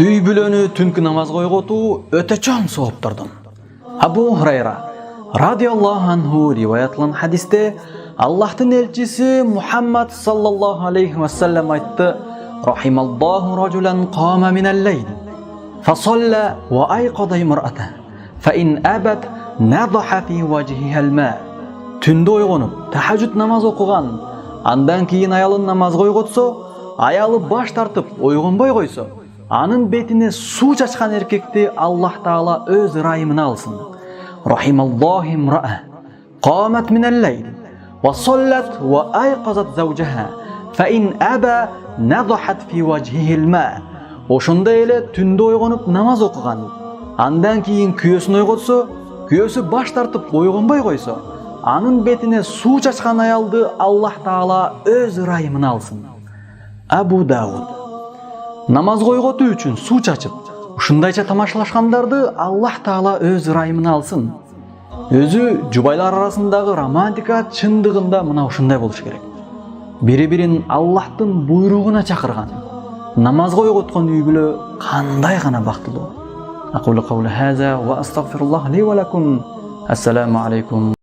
Үй бүлөнү түнкү намаз койготуу өтө чоң сооптурдун. Абу Хурайра радиаллаху анху риваят кылган хадисте Аллахтын элчиси Мухаммад саллаллаху алейхи ва саллям айтты: "Рахималлаху раджулан қама минал-лейл, фасалла ва айқада имраата, фаин абат надаха фи вajhiha al-ма." Түндө ойгонуп, тахажжуд намаз окуган, андан кийин аялын намаз койготсо, аялы баш тартып ойгонбой койсо, анын бетине суу чачкан эркекти Аллах Таала өз ырайымына алсын. Рахималлаху имраа қамат минал-лейл ва саллат ва айқазат заужаха, фаин аба надахат фи вajhihi al-ма. Ошондой эле түндө ойгонуп намаз окуган, андан кийин күйөөсүн ойготсо, күйөөсү баш тартып ойгонбой койсо, анын бетине суу чачкан аялды Аллах Таала өз ырайымына алсын. Абу Дауд. Намаз койготуу үчүн суу чачып, ушундайча тамашалашкандарды Аллах Таала өз ырайымына алсын. Өзү жубайлар арасындагы романтика чындыгында мына ушундай болуш керек. Бири-бирин Аллахтын буйругуна чакырган, намаз койготкон үй бүлө кандай гана бактылуу. Aqulu qawli hadha wa astaghfirullah li wa lakum. Assalamu alaikum.